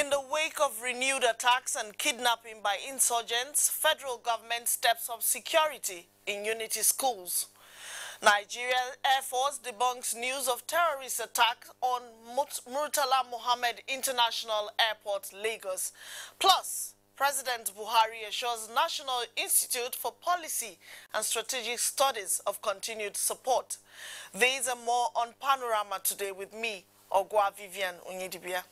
In the wake of renewed attacks and kidnapping by insurgents, federal government steps up security in unity schools. Nigeria Air Force debunks news of terrorist attack on Murtala Mohammed International Airport, Lagos. Plus, President Buhari assures National Institute for Policy and Strategic Studies of continued support. These and more on Panorama today with me, Ogwa Vivian Onyedibia.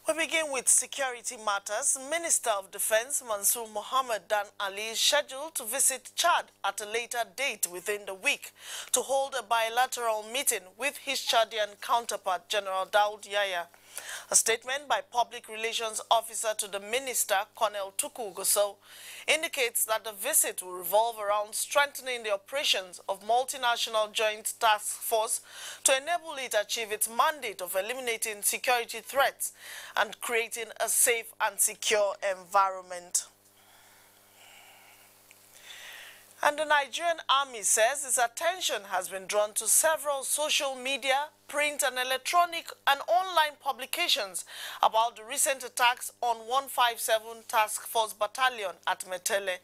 We begin with security matters. Minister of Defense Mansour Mohammed Dan Ali is scheduled to visit Chad at a later date within the week to hold a bilateral meeting with his Chadian counterpart, General Daoud Yaya. A statement by Public Relations Officer to the Minister, Colonel Tuku Goso, indicates that the visit will revolve around strengthening the operations of multinational joint task force to enable it to achieve its mandate of eliminating security threats and creating a safe and secure environment. And the Nigerian Army says its attention has been drawn to several social media, print and electronic and online publications about the recent attacks on 157 Task Force Battalion at Metele.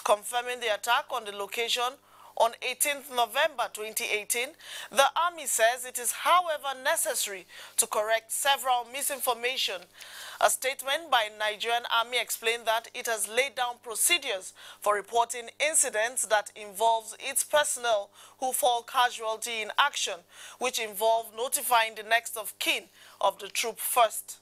Confirming the attack on the location on 18th November 2018, the Army says it is, however, necessary to correct several misinformation. A statement by Nigerian Army explained that it has laid down procedures for reporting incidents that involves its personnel who fall casualty in action, which involve notifying the next of kin of the troop first.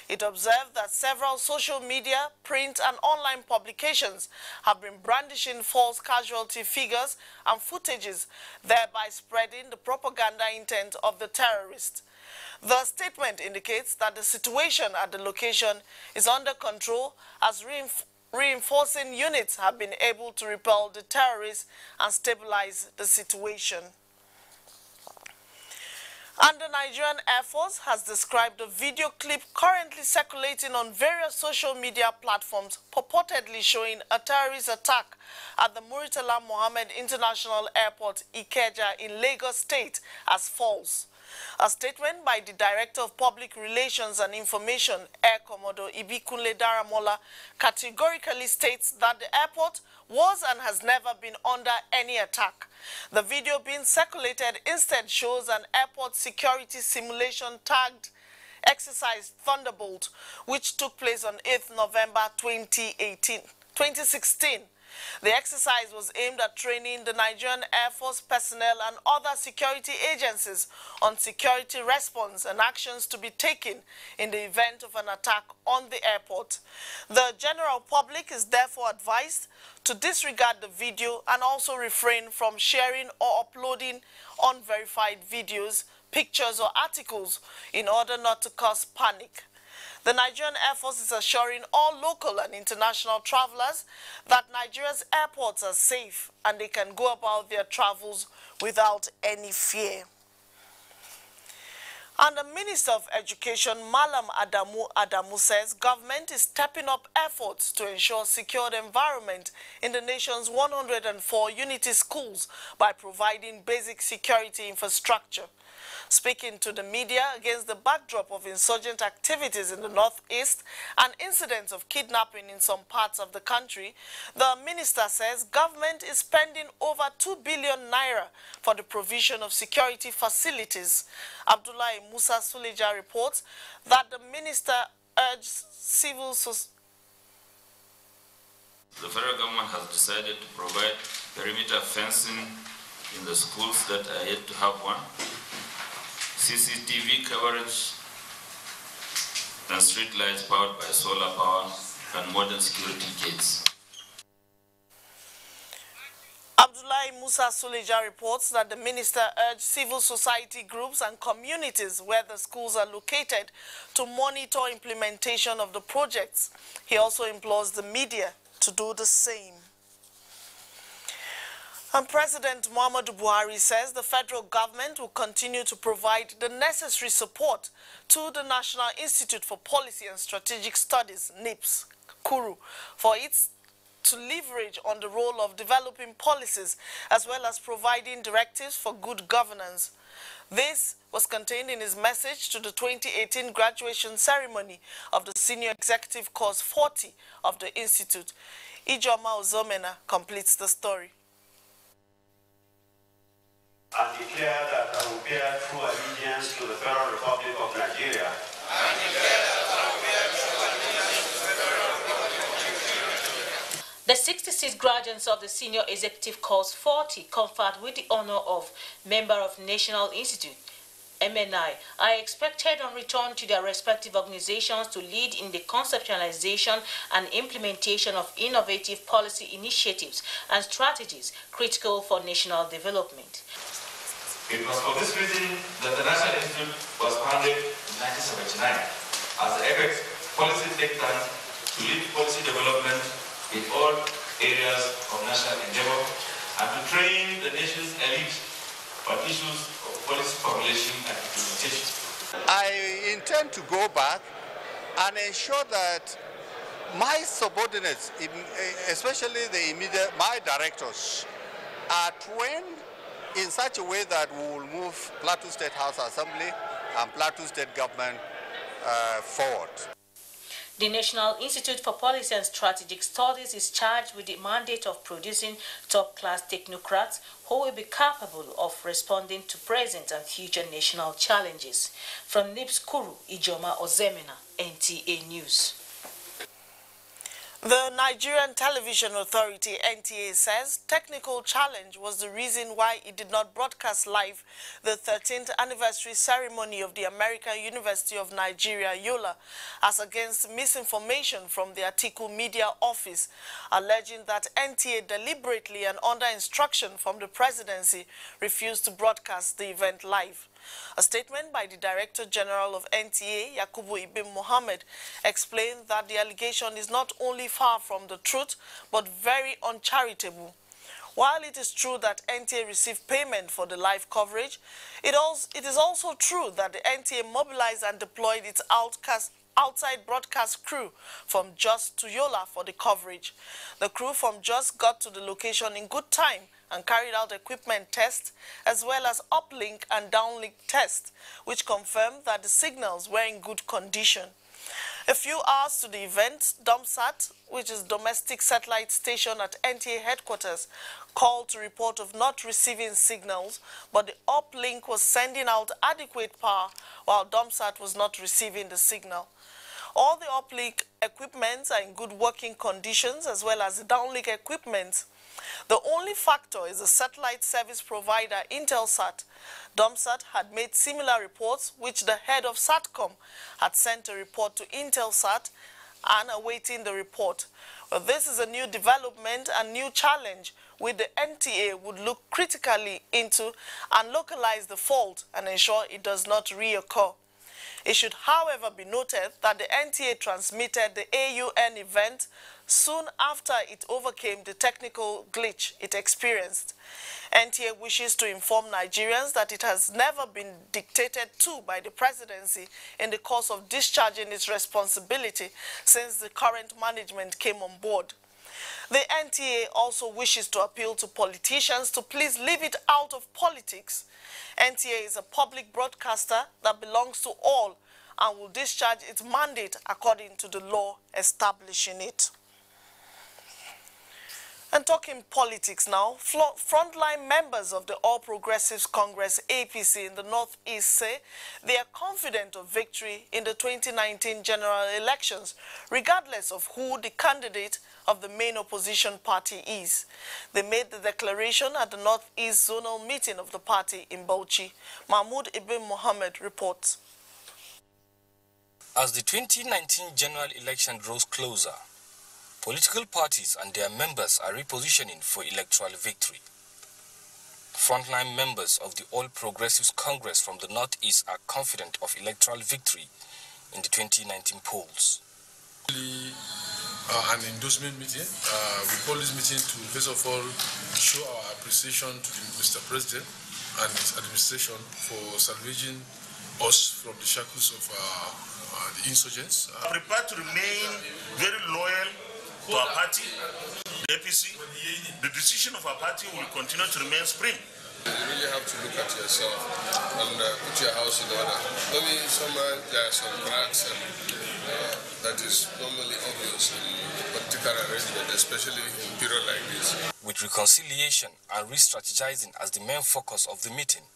It observed that several social media, print and online publications have been brandishing false casualty figures and footages, thereby spreading the propaganda intent of the terrorists. The statement indicates that the situation at the location is under control as reinforcing units have been able to repel the terrorists and stabilize the situation. And the Nigerian Air Force has described a video clip currently circulating on various social media platforms purportedly showing a terrorist attack at the Murtala Mohammed International Airport, Ikeja in Lagos State as false. A statement by the Director of Public Relations and Information, Air Commodore Ibikunle Daramola, categorically states that the airport was and has never been under any attack. The video being circulated instead shows an airport security simulation tagged Exercise Thunderbolt, which took place on 8th November 2016. The exercise was aimed at training the Nigerian Air Force personnel and other security agencies on security response and actions to be taken in the event of an attack on the airport. The general public is therefore advised to disregard the video and also refrain from sharing or uploading unverified videos, pictures or articles in order not to cause panic. The Nigerian Air Force is assuring all local and international travelers that Nigeria's airports are safe and they can go about their travels without any fear. And the Minister of Education, Malam Adamu says government is stepping up efforts to ensure secured environment in the nation's 104 unity schools by providing basic security infrastructure. Speaking to the media against the backdrop of insurgent activities in the northeast and incidents of kidnapping in some parts of the country, the minister says government is spending over 2 billion naira for the provision of security facilities. Abdullahi Musa Suleja reports that the minister urged civil society. The federal government has decided to provide perimeter fencing in the schools that are yet to have one, CCTV coverage, and street lights powered by solar power and modern security gates. Abdullahi Musa Suleja reports that the minister urged civil society groups and communities where the schools are located to monitor implementation of the projects. He also implores the media to do the same. And President Muhammadu Buhari says the federal government will continue to provide the necessary support to the National Institute for Policy and Strategic Studies, NIPS, Kuru, for its to leverage on the role of developing policies as well as providing directives for good governance. This was contained in his message to the 2018 graduation ceremony of the Senior Executive Course 40 of the Institute. Ijoma Ozomena completes the story. And declare that I will bear true allegiance to the Federal Republic of Nigeria. The 66 graduates of the Senior Executive Course 40 conferred with the honor of Member of National Institute, MNI, are expected on return to their respective organizations to lead in the conceptualization and implementation of innovative policy initiatives and strategies critical for national development. It was for this reason that the National Institute was founded in 1979 as the apex policy think tank to lead policy development in all areas of national endeavor and to train the nation's elite on issues of policy formulation and implementation. I intend to go back and ensure that my subordinates, especially my directors, are trained in such a way that we will move Plateau State House Assembly and Plateau State Government forward. The National Institute for Policy and Strategic Studies is charged with the mandate of producing top-class technocrats who will be capable of responding to present and future national challenges. From Nips Kuru, Ijoma Ozemena, NTA News. The Nigerian Television Authority, NTA, says technical challenge was the reason why it did not broadcast live the 13th anniversary ceremony of the American University of Nigeria, Yola, as against misinformation from the Atiku Media Office, alleging that NTA deliberately and under instruction from the presidency refused to broadcast the event live. A statement by the Director General of NTA, Yakubu Ibn Mohammed, explained that the allegation is not only far from the truth, but very uncharitable. While it is true that NTA received payment for the live coverage, it is also true that the NTA mobilized and deployed its outside broadcast crew from Jos to Yola for the coverage. The crew from Jos got to the location in good time and carried out equipment tests as well as uplink and downlink tests, which confirmed that the signals were in good condition. A few hours to the event, Domsat, which is domestic satellite station at NTA headquarters, called to report of not receiving signals, but the uplink was sending out adequate power while Domsat was not receiving the signal. All the uplink equipments are in good working conditions as well as the downlink equipment. The only factor is the satellite service provider Intelsat. Domsat had made similar reports, which the head of SATCOM had sent a report to Intelsat and awaiting the report. Well, this is a new development and new challenge which the NTA would look critically into and localize the fault and ensure it does not reoccur. It should, however, be noted that the NTA transmitted the AUN event soon after it overcame the technical glitch it experienced. NTA wishes to inform Nigerians that it has never been dictated to by the presidency in the course of discharging its responsibility since the current management came on board. The NTA also wishes to appeal to politicians to please leave it out of politics. NTA is a public broadcaster that belongs to all and will discharge its mandate according to the law establishing it. And talking politics now, frontline members of the All Progressives Congress, APC, in the Northeast say they are confident of victory in the 2019 general elections, regardless of who the candidate of the main opposition party is. They made the declaration at the Northeast Zonal meeting of the party in Bauchi. Mahmoud Ibn Mohammed reports. As the 2019 general election draws closer, political parties and their members are repositioning for electoral victory. Frontline members of the All Progressives Congress from the Northeast are confident of electoral victory in the 2019 polls. An endorsement meeting. We call this meeting to, first of all, show our appreciation to Mr. President and his administration for salvaging us from the shackles of the insurgents. I'm prepared to remain very loyal to our party. APC, the decision of our party will continue to remain supreme. You really have to look at yourself and put your house in order. Maybe somewhere there are some cracks and that is normally obvious in political arrangement, especially in a period like this. With reconciliation and re-strategizing as the main focus of the meeting,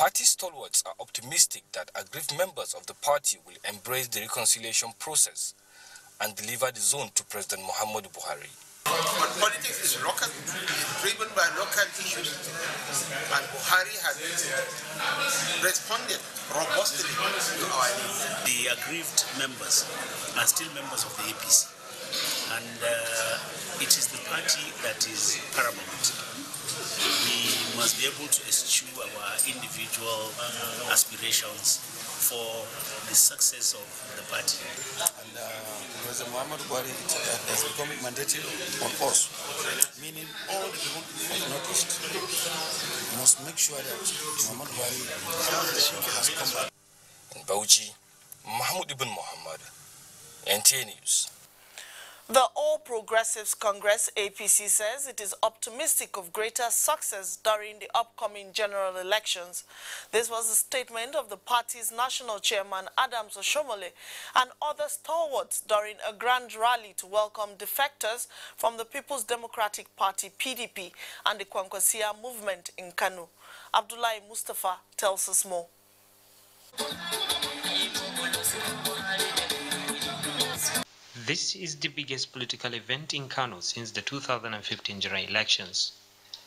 party stalwarts are optimistic that aggrieved members of the party will embrace the reconciliation process and deliver the zone to President Muhammadu Buhari. But politics is local, driven by local issues, and Buhari has responded robustly to our needs. The aggrieved members are still members of the APC, and it is the party that is paramount. We must be able to eschew our individual aspirations for the success of the party. And President Muhammadu Buhari has become mandatory on us, meaning all the people of the Northeast must make sure that Muhammadu Buhari has come back. In Bauchi, Mahmoud Ibn Muhammad, NTA News. The All Progressives Congress, APC, says it is optimistic of greater success during the upcoming general elections. This was a statement of the party's national chairman, Adams Oshomole, and other stalwarts during a grand rally to welcome defectors from the People's Democratic Party, PDP, and the Kwankwasia movement in Kano. Abdullahi Mustafa tells us more. This is the biggest political event in Kano since the 2015 general elections.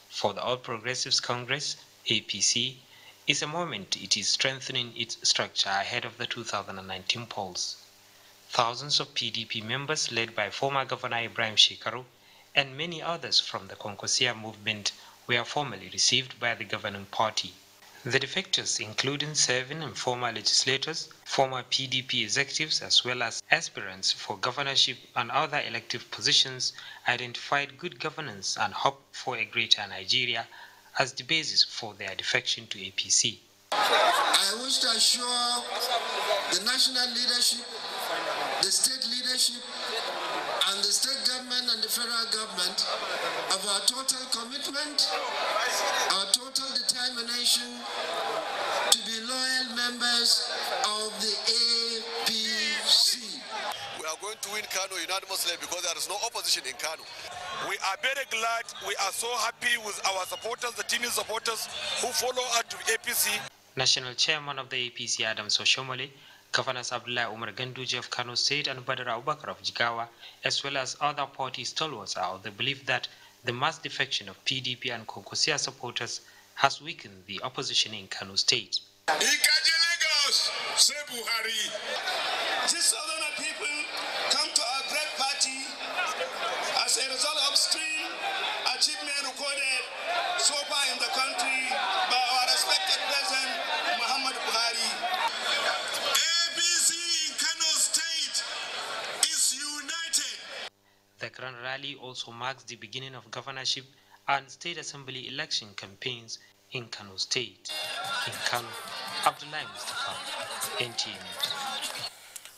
For the All Progressives Congress, APC, is a moment it is strengthening its structure ahead of the 2019 polls. Thousands of PDP members led by former Governor Ibrahim Shekaru and many others from the Kwankwasia movement were formally received by the governing party. The defectors, including 7 and former legislators, former PDP executives, as well as aspirants for governorship and other elective positions, identified good governance and hope for a greater Nigeria as the basis for their defection to APC. I wish to assure the national leadership, the state leadership, and the state government and the federal government of our total commitment, our total determination to be loyal members of the APC. We are going to win Kano unanimously because there is no opposition in Kano. We are very glad, we are so happy with our supporters, the team supporters who follow us to APC. National Chairman of the APC, Adams Oshomole, Governors Abdullah Umar Ganduji of Kano State and Badr Abubakar of Jigawa, as well as other party stalwarts, are of the belief that the mass defection of PDP and Kwankwasia supporters has weakened the opposition in Kano State. Lagos, say Buhari. These southern people come to our great party as a result of extreme achievement recorded so far in the country by our respected President Muhammadu Buhari. ABC in Kano State is united. The Grand Rally also marks the beginning of governorship and state assembly election campaigns in Kano State. In Kano, Abdullahi Mustafa, NTA News.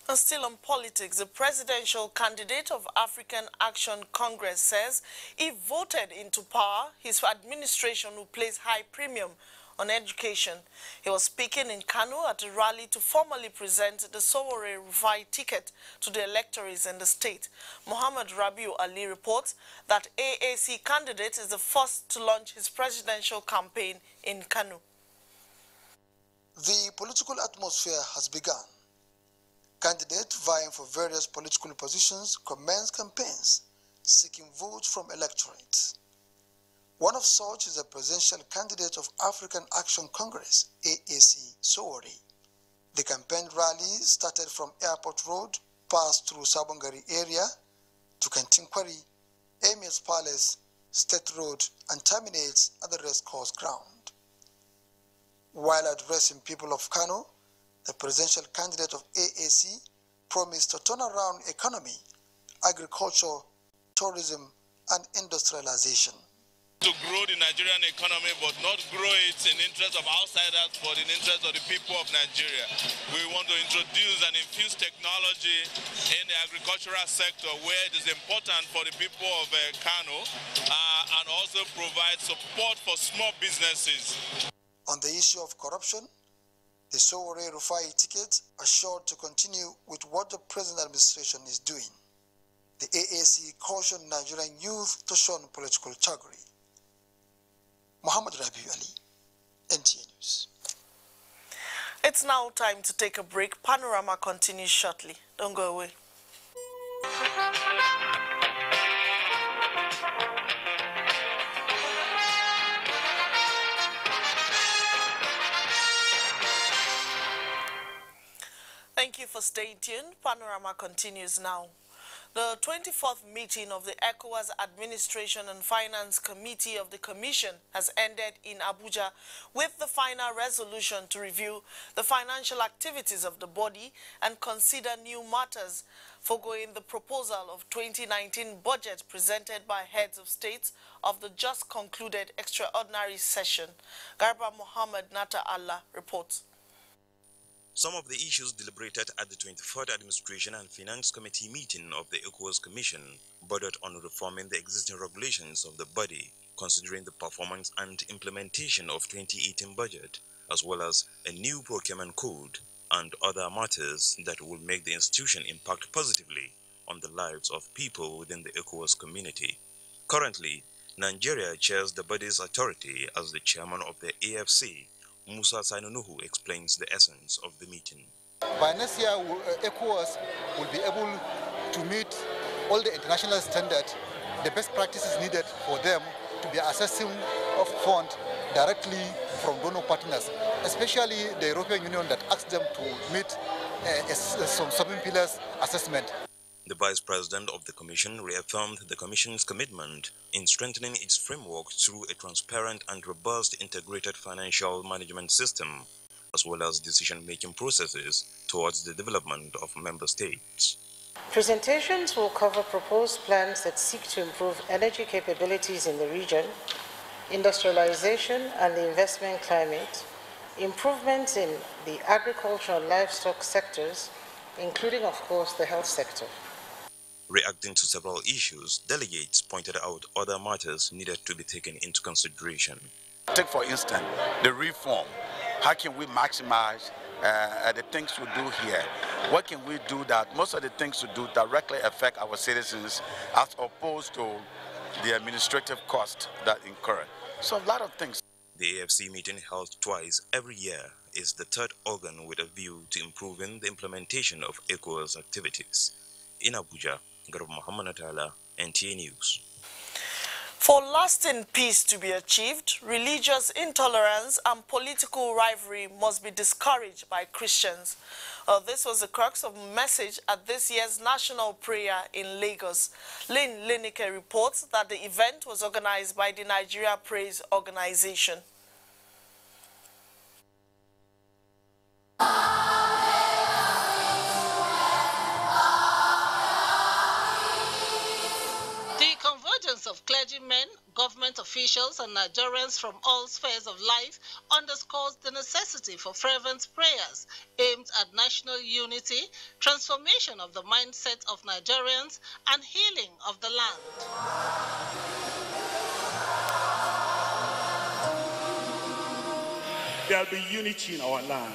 And still on politics, the presidential candidate of African Action Congress says if voted into power, his administration will place high premium on education. He was speaking in Kano at a rally to formally present the Sowore Rufai ticket to the electors in the state. Muhammad Rabiu Ali reports that AAC candidate is the first to launch his presidential campaign in Kano. The political atmosphere has begun. Candidates vying for various political positions commence campaigns seeking votes from electorates. One of such is the presidential candidate of African Action Congress, AAC, Sowore. The campaign rally started from Airport Road, passed through Sabongari area to Kentinkwari, Emir's Palace, State Road, and terminates at the race course ground. While addressing people of Kano, the presidential candidate of AAC promised to turn around economy, agriculture, tourism, and industrialization. to grow the Nigerian economy, but not grow it in interest of outsiders, but in interest of the people of Nigeria. We want to introduce and infuse technology in the agricultural sector where it is important for the people of Kano, and also provide support for small businesses. On the issue of corruption, the Sowore Rufai ticket assured to continue with what the present administration is doing. The AAC cautioned Nigerian youth to shun political thuggery. Muhammad Rabiu Ali, NTA News. It's now time to take a break. Panorama continues shortly. Don't go away. Thank you for staying tuned. Panorama continues now. The 24th meeting of the ECOWAS Administration and Finance Committee of the Commission has ended in Abuja with the final resolution to review the financial activities of the body and consider new matters, foregoing the proposal of 2019 budget presented by heads of states of the just concluded extraordinary session. Garba Muhammad Nata Allah reports. Some of the issues deliberated at the 24th Administration and Finance Committee meeting of the ECOWAS Commission bordered on reforming the existing regulations of the body, considering the performance and implementation of 2018 budget, as well as a new procurement code and other matters that will make the institution impact positively on the lives of people within the ECOWAS community. Currently, Nigeria chairs the body's authority as the chairman of the AFC. Musa Sainunuhu explains the essence of the meeting. By next year, ECOWAS will be able to meet all the international standards, the best practices needed for them to be assessing of funds directly from donor partners, especially the European Union that asked them to meet some 7 pillars assessment. The Vice President of the Commission reaffirmed the Commission's commitment in strengthening its framework through a transparent and robust integrated financial management system, as well as decision-making processes towards the development of member states. Presentations will cover proposed plans that seek to improve energy capabilities in the region, industrialization and the investment climate, improvements in the agriculture and livestock sectors, including, of course, the health sector. Reacting to several issues, delegates pointed out other matters needed to be taken into consideration. Take, for instance, the reform. How can we maximize the things we do here? What can we do that most of the things we do directly affect our citizens as opposed to the administrative cost that incur? So a lot of things. The AFC meeting held twice every year is the third organ with a view to improving the implementation of ECOWAS activities. In Abuja, Garba Muhammad Atala, NTA News. For lasting peace to be achieved, religious intolerance and political rivalry must be discouraged by Christians. This was the crux of a message at this year's national prayer in Lagos. Lynn Linike reports that the event was organized by the Nigeria Praise Organization. Of clergymen, government officials, and Nigerians from all spheres of life underscores the necessity for fervent prayers aimed at national unity, transformation of the mindset of Nigerians, and healing of the land. There will be unity in our land.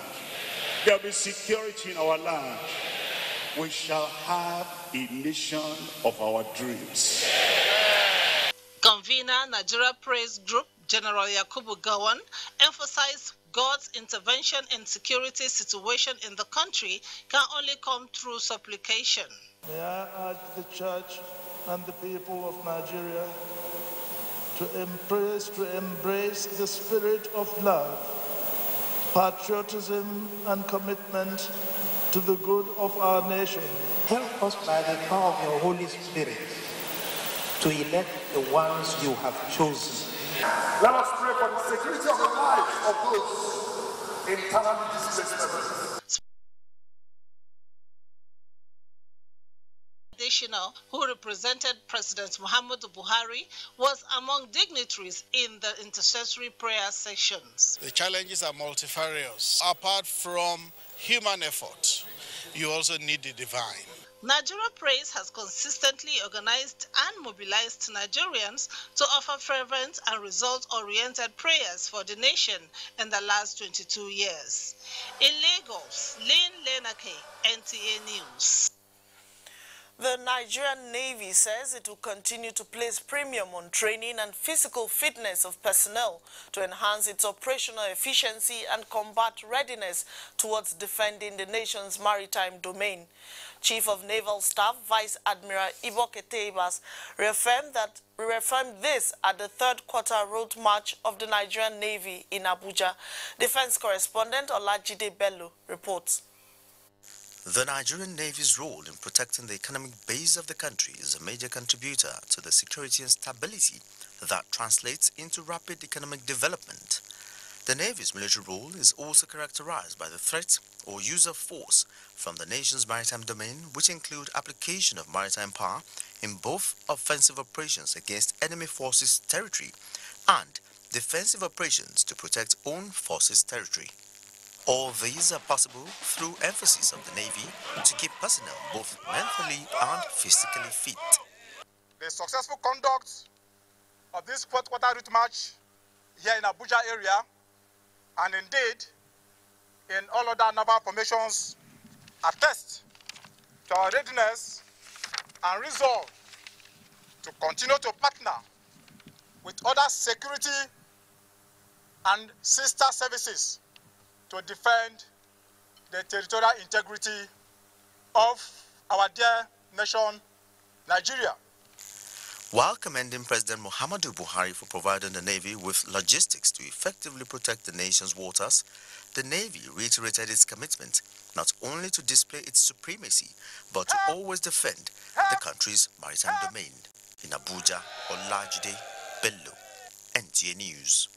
There will be security in our land. We shall have a nation of our dreams. Convener Nigeria Praise Group General Yakubu Gawan emphasized God's intervention in security situation in the country can only come through supplication. May I urge the church and the people of Nigeria to embrace the spirit of love, patriotism, and commitment to the good of our nation. Help us by the power of your Holy Spirit to elect the ones you have chosen. Let us pray for the security of the lives of those internally displaced members. Colonel, who represented President Muhammadu Buhari, was among dignitaries in the intercessory prayer sessions. The challenges are multifarious. Apart from human effort, you also need the divine. Nigeria Praise has consistently organized and mobilized Nigerians to offer fervent and result-oriented prayers for the nation in the last 22 years. In Lagos, Lane Lenake, NTA News. The Nigerian Navy says it will continue to place premium on training and physical fitness of personnel to enhance its operational efficiency and combat readiness towards defending the nation's maritime domain. Chief of Naval Staff Vice Admiral Iboke Teibas reaffirmed this at the third quarter road march of the Nigerian Navy in Abuja. Defense correspondent Olajide Bello reports. The Nigerian Navy's role in protecting the economic base of the country is a major contributor to the security and stability that translates into rapid economic development. The Navy's military role is also characterized by the threat or use of force from the nation's maritime domain, which include application of maritime power in both offensive operations against enemy forces' territory and defensive operations to protect own forces' territory. All these are possible through emphasis of the Navy to keep personnel both mentally and physically fit. The successful conduct of this fourth quarter route march here in Abuja area, and indeed in all other naval formations, attest to our readiness and resolve to continue to partner with other security and sister services to defend the territorial integrity of our dear nation, Nigeria. While commending President Muhammadu Buhari for providing the Navy with logistics to effectively protect the nation's waters, the Navy reiterated its commitment not only to display its supremacy, but to always defend the country's maritime domain. In Abuja, Olajide Bello, NTA News.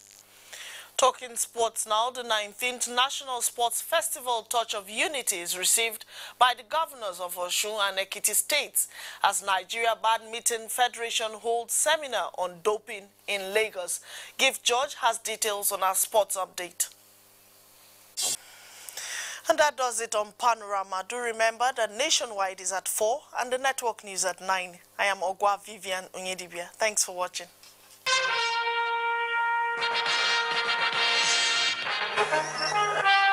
Talking sports now, the 19th National Sports Festival Touch of Unity is received by the governors of Osun and Ekiti states as Nigeria Badminton Federation holds seminar on doping in Lagos. Gift George has details on our sports update. And that does it on Panorama. Do remember that Nationwide is at 4 and the network news at 9. I am Ogwa Vivian Unyedibia. Thanks for watching. Thank you.